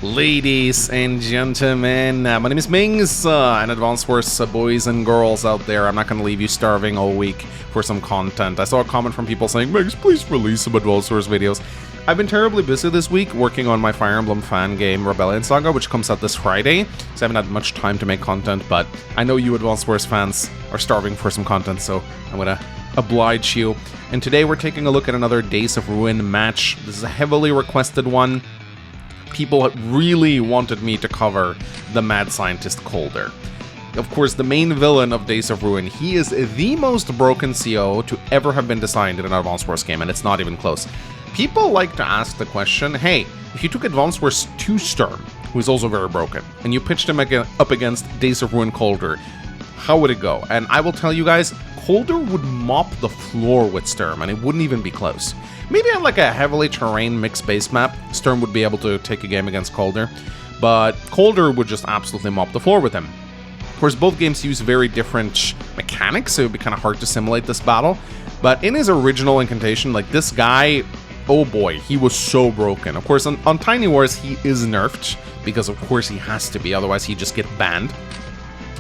Ladies and gentlemen, my name is Mings, and Advanced Wars boys and girls out there. I'm not going to leave you starving all week for some content. I saw a comment from people saying, Mings, please release some Advanced Wars videos. I've been terribly busy this week working on my Fire Emblem fan game Rebellion Saga, which comes out this Friday, so I haven't had much time to make content, but I know you Advanced Wars fans are starving for some content, so I'm going to oblige you. And today we're taking a look at another Days of Ruin match. This is a heavily requested one. People really wanted me to cover the mad scientist Caulder. Of course, the main villain of Days of Ruin. He is the most broken CO to ever have been designed in an Advanced Wars game, and it's not even close. People like to ask the question, hey, if you took Advanced Wars 2 Sturm, who is also very broken, and you pitched him up against Days of Ruin Caulder, how would it go? And I will tell you guys, Caulder would mop the floor with Sturm, and it wouldn't even be close. Maybe on like a heavily terrain mixed base map, Sturm would be able to take a game against Caulder, but Caulder would just absolutely mop the floor with him. Of course, both games use very different mechanics, so it would be kind of hard to simulate this battle, but in his original incantation, like this guy, oh boy, he was so broken. Of course, on Tiny Wars, he is nerfed, because of course he has to be, otherwise he'd just get banned.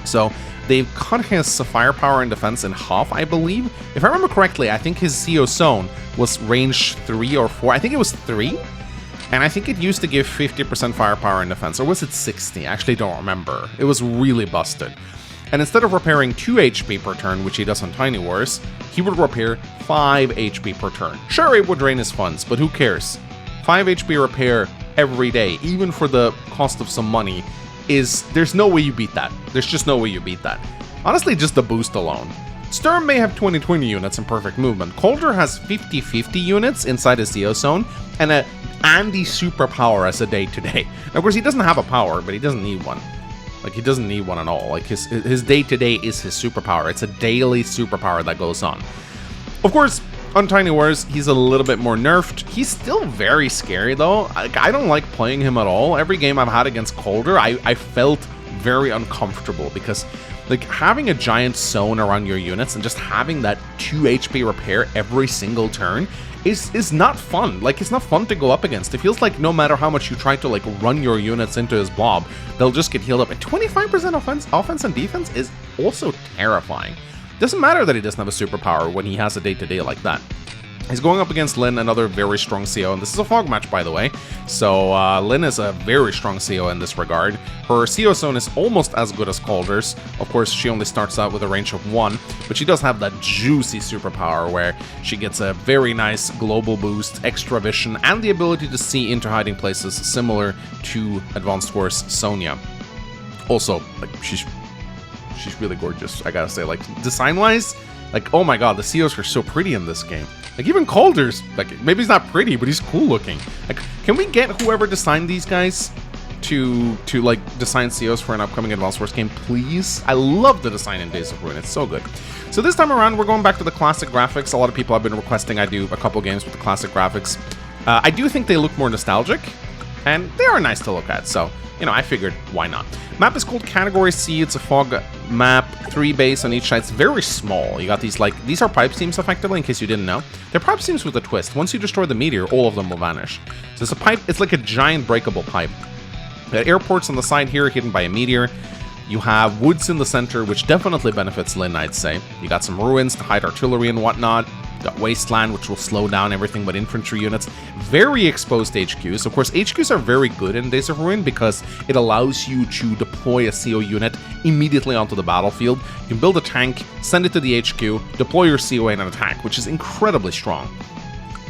So they've cut his firepower and defense in half, I believe. If I remember correctly, I think his CO zone was range 3 or 4. I think it was 3. And I think it used to give 50% firepower and defense. Or was it 60? I actually don't remember. It was really busted. And instead of repairing 2 HP per turn, which he does on Tiny Wars, he would repair 5 HP per turn. Sure, it would drain his funds, but who cares? 5 HP repair every day, even for the cost of some money, there's no way you beat that. There's just no way you beat that. Honestly, just the boost alone. Sturm may have 20-20 units and perfect movement. Caulder has 50-50 units inside his CO zone and a Andy superpower as a day-to-day. Now, of course, he doesn't have a power, but he doesn't need one. Like, he doesn't need one at all. Like, his day-to-day is his superpower. It's a daily superpower that goes on. Of course, on Tiny Wars, he's a little bit more nerfed. He's still very scary, though. I don't like playing him at all. Every game I've had against Caulder, I felt very uncomfortable because, like, having a giant zone around your units and just having that 2 HP repair every single turn is not fun. Like, it's not fun to go up against. It feels like no matter how much you try to, like, run your units into his blob, they'll just get healed up. And 25% offense and defense is also terrifying. Doesn't matter that he doesn't have a superpower when he has a day-to-day like that. He's going up against Lyn, another very strong CO, and this is a fog match, by the way. So Lyn is a very strong CO in this regard. Her CO zone is almost as good as Caulder's. Of course, she only starts out with a range of 1, but she does have that juicy superpower where she gets a very nice global boost, extra vision, and the ability to see into hiding places similar to Advanced Wars Sonya. Also, like, she's really gorgeous, I gotta say. Like, design-wise, like, oh my god, the COs are so pretty in this game. Like, even Caulder's, like, maybe he's not pretty, but he's cool looking. Like, can we get whoever designed these guys to like, design COs for an upcoming Advanced Wars game, please? I love the design in Days of Ruin, it's so good. So this time around, we're going back to the classic graphics. A lot of people have been requesting I do a couple games with the classic graphics. I do think they look more nostalgic, and they are nice to look at, so, you know, I figured, why not? Map is called Category C. It's a fog map, 3 base on each side. It's very small. You got these, like, these are pipe seams, effectively, in case you didn't know. They're pipe seams with a twist. Once you destroy the meteor, all of them will vanish. So it's a pipe, it's like a giant breakable pipe. The airports on the side here, hidden by a meteor. You have woods in the center, which definitely benefits Lyn, I'd say. You got some ruins to hide artillery and whatnot. Got wasteland, which will slow down everything but infantry units. Very exposed HQs. Of course, HQs are very good in Days of Ruin because it allows you to deploy a CO unit immediately onto the battlefield. You can build a tank, send it to the HQ, deploy your COA and attack, which is incredibly strong.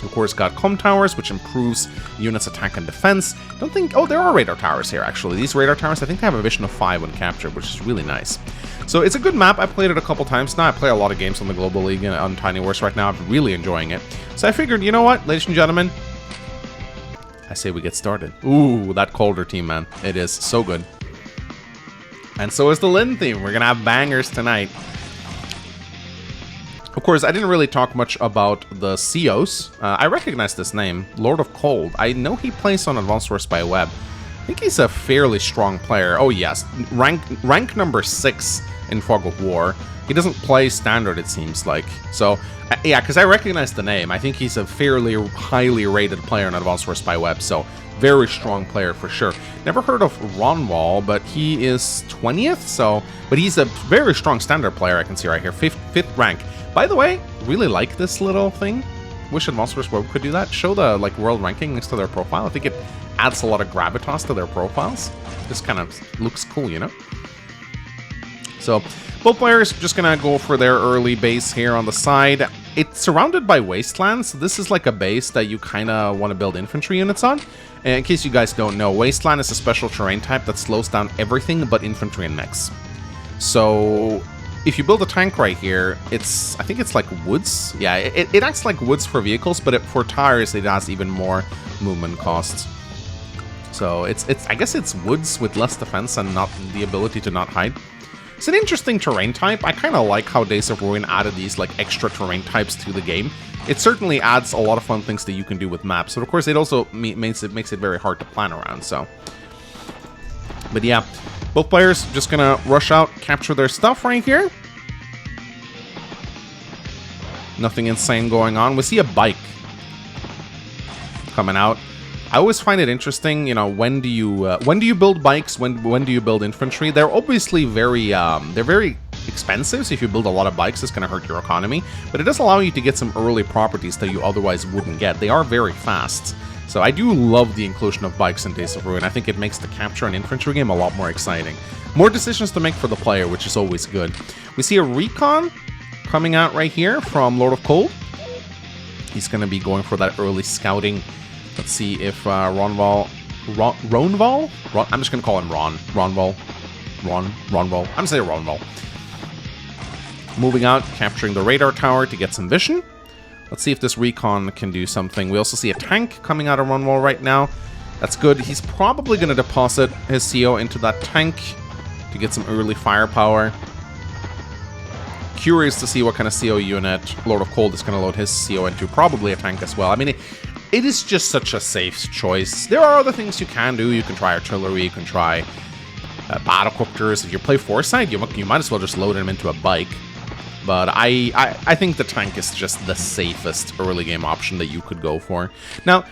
Of course, got comm towers, which improves units' attack and defense. Don't think... Oh, there are radar towers here, actually. These radar towers, I think they have a vision of 5 when captured, which is really nice. So it's a good map. I played it a couple times now. I play a lot of games on the Global League on Tiny Wars right now. I'm really enjoying it. So I figured, you know what, ladies and gentlemen? I say we get started. Ooh, that Caulder team, man. It is so good. And so is the Lyn theme. We're going to have bangers tonight. Of course, I didn't really talk much about the COs. I recognize this name, Lord of Cold. I know he plays on Advanced Wars by Web. I think he's a fairly strong player. Oh yes, rank number 6 in Fog of War. He doesn't play standard, it seems like. So, yeah, because I recognize the name. I think he's a fairly highly rated player in Advanced Wars by Web, so very strong player for sure. Never heard of Ronwall, but he is 20th, so... But he's a very strong standard player, I can see right here. Fifth rank. By the way, really like this little thing. Wish Advanced Wars Web could do that. Show the, like, world ranking next to their profile. I think it adds a lot of gravitas to their profiles. This kind of looks cool, you know? So, both players just gonna go for their early base here on the side. It's surrounded by wastelands, so this is like a base that you kind of want to build infantry units on. And in case you guys don't know, wasteland is a special terrain type that slows down everything but infantry and mechs. So, if you build a tank right here, I think it's like woods. Yeah, it acts like woods for vehicles, but for tires it has even more movement costs. So I guess it's woods with less defense and not the ability to not hide. It's an interesting terrain type. I kind of like how Days of Ruin added these like extra terrain types to the game. It certainly adds a lot of fun things that you can do with maps, but of course it also makes it very hard to plan around. So, but yeah, both players just gonna rush out, capture their stuff right here. Nothing insane going on. We see a bike coming out. I always find it interesting, you know, when do you build bikes? When do you build infantry? They're obviously very expensive. So if you build a lot of bikes, it's going to hurt your economy. But it does allow you to get some early properties that you otherwise wouldn't get. They are very fast. So I do love the inclusion of bikes in Days of Ruin. I think it makes the capture and infantry game a lot more exciting. More decisions to make for the player, which is always good. We see a recon coming out right here from Lord of Cold. He's going to be going for that early scouting. Let's see if Ronwall... I'm just going to call him Ronwall. Ronwall. I'm going to say Ronwall. Moving out, capturing the radar tower to get some vision. Let's see if this recon can do something. We also see a tank coming out of Ronwall right now. That's good. He's probably going to deposit his CO into that tank to get some early firepower. Curious to see what kind of CO unit Lord of Cold is going to load his CO into. Probably a tank as well. I mean, it is just such a safe choice. There are other things you can do. You can try artillery, you can try battlecopters. If you play Foresight, you might as well just load him into a bike. But I think the tank is just the safest early game option that you could go for. Now,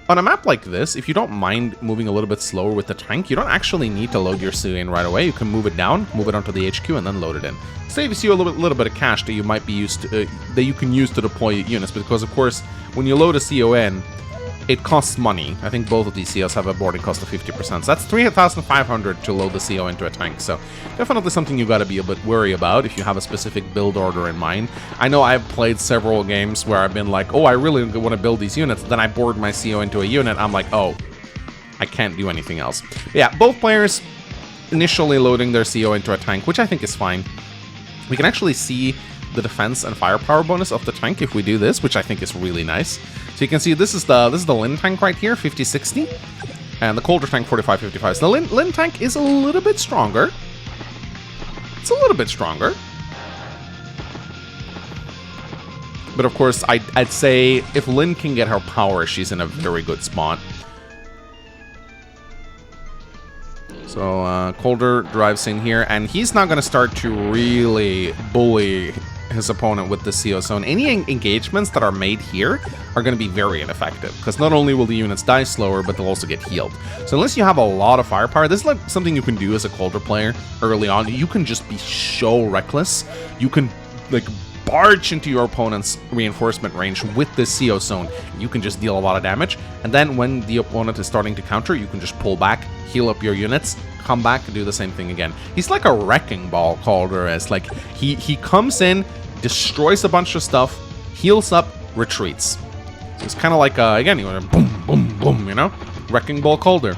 on a map like this, if you don't mind moving a little bit slower with the tank, you don't actually need to load your CO in right away. You can move it down, move it onto the HQ, and then load it in. Saves you a little bit of cash that you might be used to, that you can use to deploy units. Because of course, when you load a CO in, it costs money. I think both of these COs have a boarding cost of 50%. So that's 3,500 to load the CO into a tank. So definitely something you got to be a bit wary about if you have a specific build order in mind. I know I've played several games where I've been like, oh, I really want to build these units. Then I board my CO into a unit. I'm like, oh, I can't do anything else. But yeah, both players initially loading their CO into a tank, which I think is fine. We can actually see the defense and firepower bonus of the tank if we do this, which I think is really nice. So you can see this is the Lin tank right here, 50-60, and the Caulder tank 45-55. So the Lin tank is a little bit stronger. It's a little bit stronger. But of course, I'd say if Lin can get her power, she's in a very good spot. So Caulder drives in here, and he's not going to start to really bully his opponent with the CO zone. Any engagements that are made here are going to be very ineffective, because not only will the units die slower, but they'll also get healed. So unless you have a lot of firepower, this is like something you can do as a Caulder player early on. You can just be so reckless. You can like barge into your opponent's reinforcement range with the CO zone. You can just deal a lot of damage, and then when the opponent is starting to counter, you can just pull back, heal up your units, come back and do the same thing again. He's like a wrecking ball, Caulder is. Like he comes in, destroys a bunch of stuff, heals up, retreats. So it's kind of like again, you want to boom, boom, boom, you know, wrecking ball Caulder.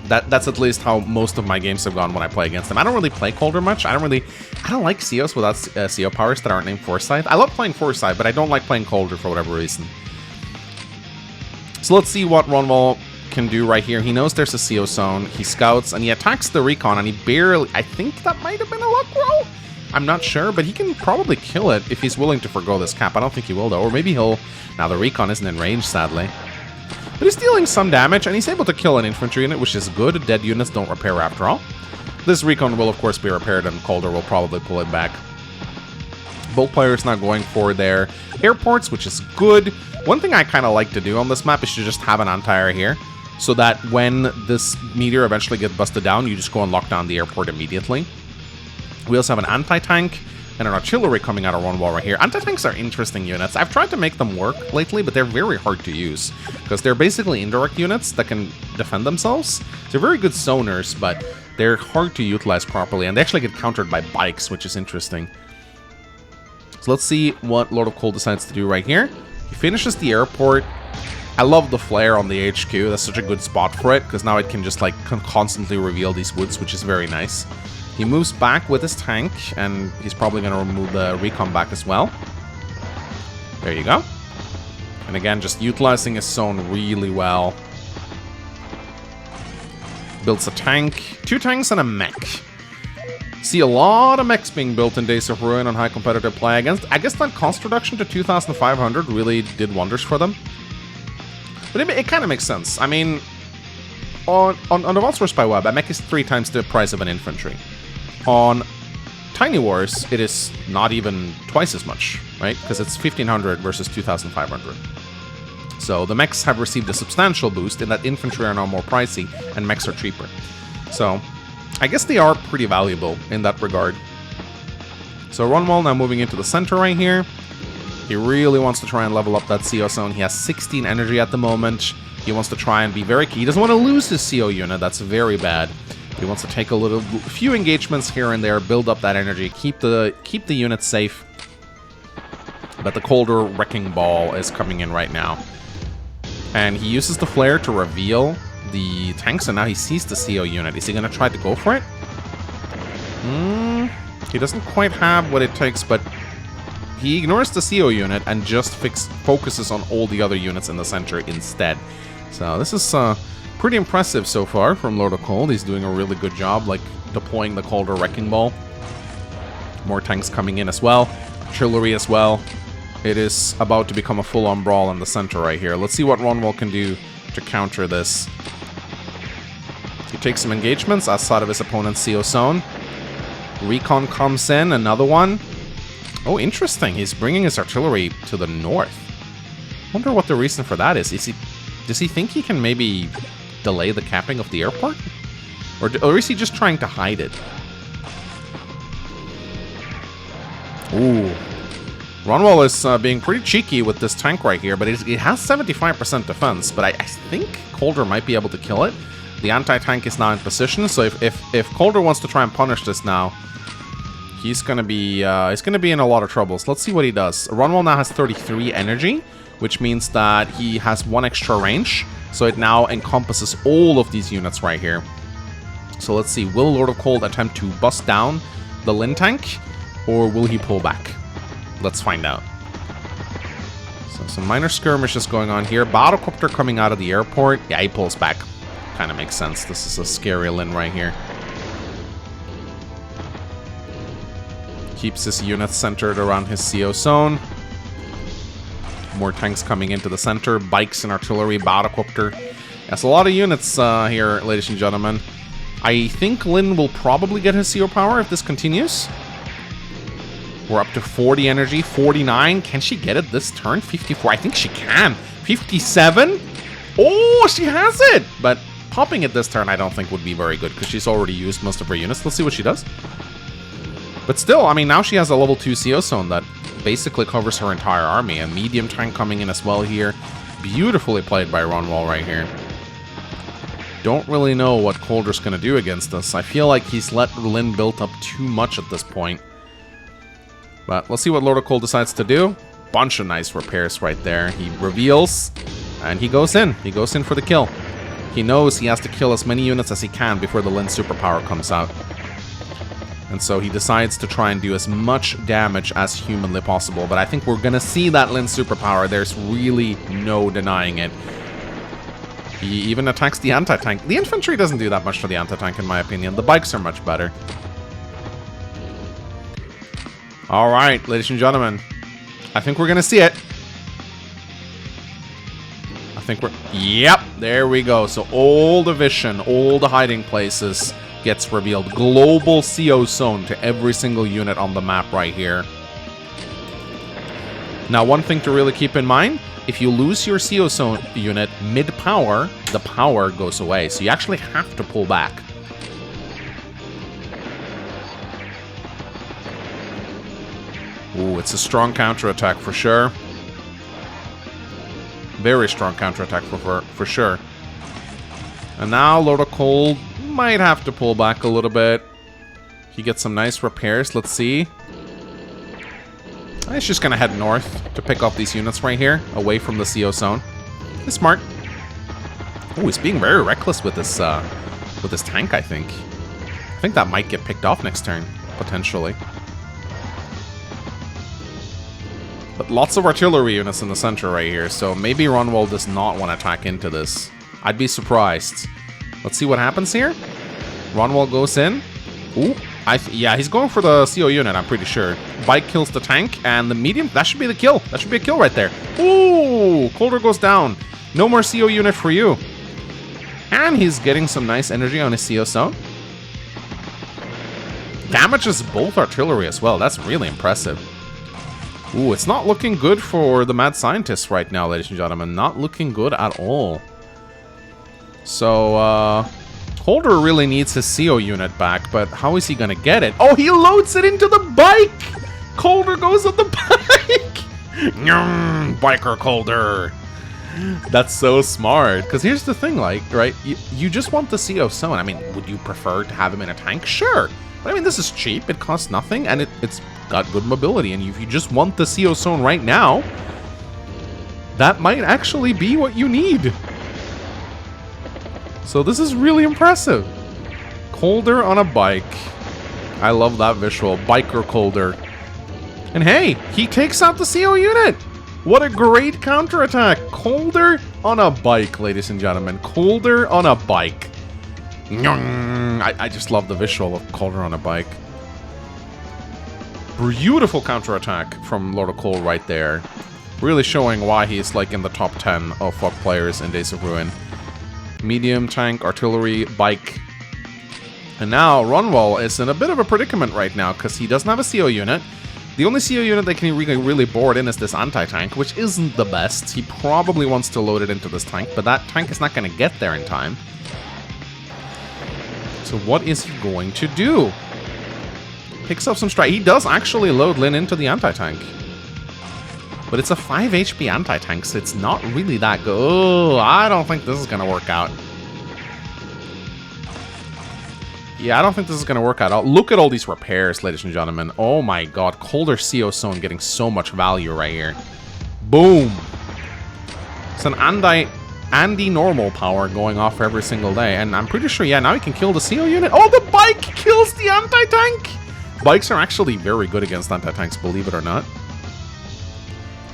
That's at least how most of my games have gone when I play against him. I don't really play Caulder much. I don't like COs without CO powers that aren't named Foresight. I love playing Foresight, but I don't like playing Caulder for whatever reason. So let's see what Ronwall can do right here. He knows there's a CO zone. He scouts and he attacks the recon, and he barely... I think that might have been a luck roll. I'm not sure, but he can probably kill it if he's willing to forgo this cap. I don't think he will, though. Or maybe he'll... Now, the recon isn't in range, sadly. But he's dealing some damage, and he's able to kill an infantry unit, which is good. Dead units don't repair after all. This recon will, of course, be repaired, and Caulder will probably pull it back. Both players not going for their airports, which is good. One thing I kind of like to do on this map is to just have an anti-air here, so that when this meteor eventually gets busted down, you just go and lock down the airport immediately. We also have an anti-tank and an artillery coming out of one wall right here. Anti-tanks are interesting units. I've tried to make them work lately, but they're very hard to use, because they're basically indirect units that can defend themselves. They're very good sonars, but they're hard to utilize properly, and they actually get countered by bikes, which is interesting. So let's see what Lord of Cold decides to do right here. He finishes the airport. I love the flare on the HQ. That's such a good spot for it, because now it can just like constantly reveal these woods, which is very nice. He moves back with his tank, and he's probably going to remove the recon back as well. There you go. And again, just utilizing his zone really well. Builds a tank, 2 tanks, and a mech. See a lot of mechs being built in Days of Ruin on high competitive play. I guess that cost reduction to 2,500 really did wonders for them. But it kind of makes sense. I mean, on Advanced Wars by Web, a mech is 3 times the price of an infantry. On Tiny Wars, it is not even twice as much, right? Because it's 1,500 versus 2,500. So the mechs have received a substantial boost in that infantry are now more pricey and mechs are cheaper. So I guess they are pretty valuable in that regard. So Runwell now moving into the center right here. He really wants to try and level up that CO zone. He has 16 energy at the moment. He wants to try and be very key. He doesn't want to lose his CO unit. That's very bad. He wants to take a few engagements here and there, build up that energy, keep the unit safe. But the Caulder Wrecking Ball is coming in right now. And he uses the flare to reveal the tanks, and now he sees the CO unit. Is he going to try to go for it? He doesn't quite have what it takes, but he ignores the CO unit and just focuses on all the other units in the center instead. So this is pretty impressive so far from Lord of Cold. He's doing a really good job, like deploying the Caulder Wrecking Ball. More tanks coming in as well. Artillery as well. It is about to become a full-on brawl in the center right here. Let's see what Ronwell can do to counter this. He takes some engagements outside of his opponent's CO zone. Recon comes in, another one. Oh, interesting. He's bringing his artillery to the north. Wonder what the reason for that is. Does he think he can maybe delay the capping of the airport? Or is he just trying to hide it? Ooh. Ronwell is being pretty cheeky with this tank right here, but it has 75% defense, but I think Caulder might be able to kill it. The anti-tank is now in position, so if Caulder wants to try and punish this now, he's gonna be in a lot of troubles. Let's see what he does. Ronwell now has 33 energy, which means that he has 1 extra range, so it now encompasses all of these units right here. So let's see, will Lord of Cold attempt to bust down the Lin tank, or will he pull back? Let's find out. So some minor skirmishes going on here. Battlecopter coming out of the airport. Yeah, he pulls back. Kind of makes sense. This is a scary Lin right here. Keeps his units centered around his CO zone. More tanks coming into the center. Bikes and artillery. Battlecopter. That's a lot of units here, ladies and gentlemen. I think Lin will probably get his CO power if this continues. We're up to 40 energy, 49. Can she get it this turn? 54. I think she can. 57. Oh, she has it. But popping it this turn, I don't think would be very good because she's already used most of her units. Let's see what she does. But still, I mean, now she has a level 2 CO zone that basically covers her entire army. A medium tank coming in as well here. Beautifully played by Ronwell right here. Don't really know what Caulder's going to do against us. I feel like he's let Lin build up too much at this point. But let's see what Lord of Cold decides to do. Bunch of nice repairs right there. He reveals, and he goes in. He goes in for the kill. He knows he has to kill as many units as he can before the Lin superpower comes out. And so he decides to try and do as much damage as humanly possible. But I think we're going to see that Lin superpower. There's really no denying it. He even attacks the anti-tank. The infantry doesn't do that much to the anti-tank, in my opinion. The bikes are much better. All right, ladies and gentlemen. I think we're going to see it. I think we're... Yep, there we go. So all the vision, all the hiding places gets revealed. Global CO zone to every single unit on the map right here. Now, one thing to really keep in mind, if you lose your CO zone unit mid-power, the power goes away. So you actually have to pull back. Ooh, it's a strong counterattack for sure. Very strong counterattack for sure. And now Lord of Cold might have to pull back a little bit. He gets some nice repairs. Let's see. He's just gonna head north to pick off these units right here, away from the CO zone. He's smart. Oh, he's being very reckless with this tank, I think. I think that might get picked off next turn, potentially. But lots of artillery units in the center right here, so maybe Ronwall does not want to attack into this. I'd be surprised. Let's see what happens here. Ronwall goes in. Ooh, yeah, he's going for the CO unit, I'm pretty sure. Bike kills the tank, and the medium, that should be the kill. That should be a kill right there. Ooh, Caulder goes down. No more CO unit for you. And he's getting some nice energy on his CO zone. Damages both artillery as well. That's really impressive. Ooh, it's not looking good for the mad scientists right now, ladies and gentlemen. Not looking good at all. So, Caulder really needs his CO unit back, but how is he gonna get it? Oh, he loads it into the bike! Caulder goes on the bike! Biker Caulder! That's so smart. Because here's the thing, like, right? You just want the CO zone. I mean, would you prefer to have him in a tank? Sure. But I mean, this is cheap. It costs nothing, and it's got good mobility. And if you just want the CO zone right now, that might actually be what you need. So this is really impressive. Caulder on a bike. I love that visual. Biker Caulder. And hey, he takes out the CO unit. What a great counterattack. Caulder on a bike, ladies and gentlemen. Caulder on a bike. I just love the visual of Caulder on a bike. Beautiful counterattack from Lord of Cold right there. Really showing why he's like in the top 10 of FOC players in Days of Ruin. Medium, tank, artillery, bike. And now Ronwall is in a bit of a predicament right now because he doesn't have a CO unit. The only CO unit that can really board in is this anti-tank, which isn't the best. He probably wants to load it into this tank, but that tank is not going to get there in time. So what is he going to do? Picks up some strike. He does actually load Lin into the anti-tank. But it's a 5 HP anti-tank, so it's not really that good. Oh, I don't think this is going to work out. Yeah, I don't think this is going to work out. Look at all these repairs, ladies and gentlemen. Oh my god, Caulder CO zone getting so much value right here. Boom. It's an Andy normal power going off every single day. And I'm pretty sure, yeah, now he can kill the CO unit. Oh, the bike kills the anti-tank! Bikes are actually very good against anti-tanks, believe it or not.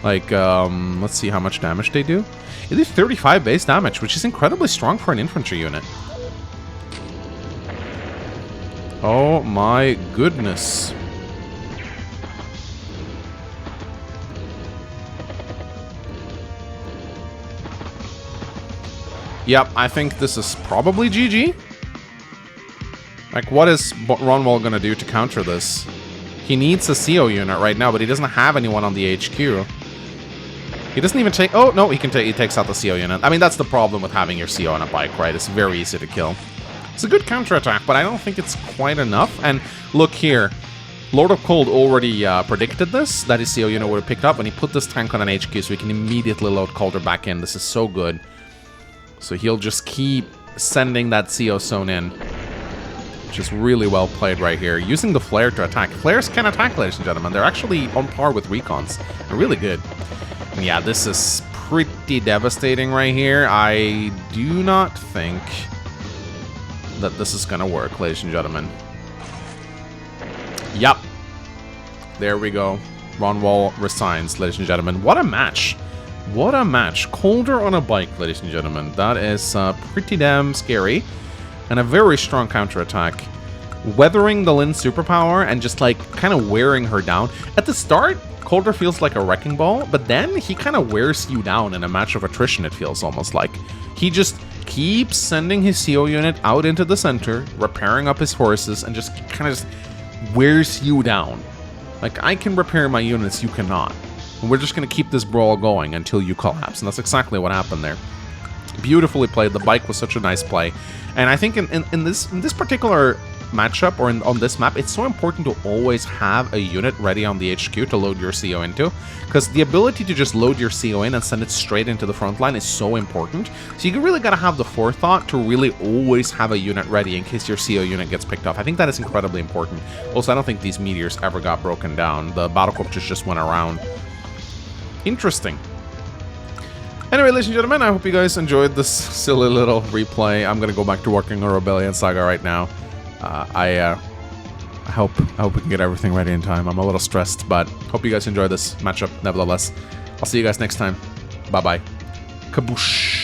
Like, let's see how much damage they do. They do 35 base damage, which is incredibly strong for an infantry unit. Oh my goodness. Yep, I think this is probably GG. Like, what is Ronwall gonna do to counter this? He needs a CO unit right now, but he doesn't have anyone on the HQ. He doesn't even take... Oh, no, he takes out the CO unit. I mean, that's the problem with having your CO on a bike, right? It's very easy to kill. It's a good counterattack, but I don't think it's quite enough. And look here. Lord of Cold already predicted this, that his CO unit would have picked up, and he put this tank on an HQ so he can immediately load Caulder back in. This is so good. So he'll just keep sending that CO zone in. Which is really well played right here. Using the flare to attack. Flares can attack, ladies and gentlemen. They're actually on par with recons. They're really good. And yeah, this is pretty devastating right here. I do not think that this is gonna work, ladies and gentlemen. Yep. There we go. Ronwall resigns, ladies and gentlemen. What a match. What a match. Caulder on a bike, ladies and gentlemen. That is pretty damn scary. And a very strong counterattack. Weathering the Lin superpower and just like kind of wearing her down. At the start, Caulder feels like a wrecking ball, but then he kind of wears you down in a match of attrition, it feels almost like. He just keeps sending his CO unit out into the center, repairing up his forces, and just kind of just wears you down. Like, I can repair my units, you cannot. And we're just going to keep this brawl going until you collapse, and that's exactly what happened there. Beautifully played. The bike was such a nice play. And I think in this particular matchup, or on this map, it's so important to always have a unit ready on the HQ to load your CO into, because the ability to just load your CO in and send it straight into the front line is so important. So you really got to have the forethought to really always have a unit ready in case your CO unit gets picked off. I think that is incredibly important. Also, I don't think these meteors ever got broken down. The battle corpses just went around. Interesting. Anyway, ladies and gentlemen, I hope you guys enjoyed this silly little replay. I'm going to go back to working on Rebellion Saga right now. I hope we can get everything ready in time. I'm a little stressed, but hope you guys enjoy this matchup nevertheless. I'll see you guys next time. Bye-bye. Kaboosh.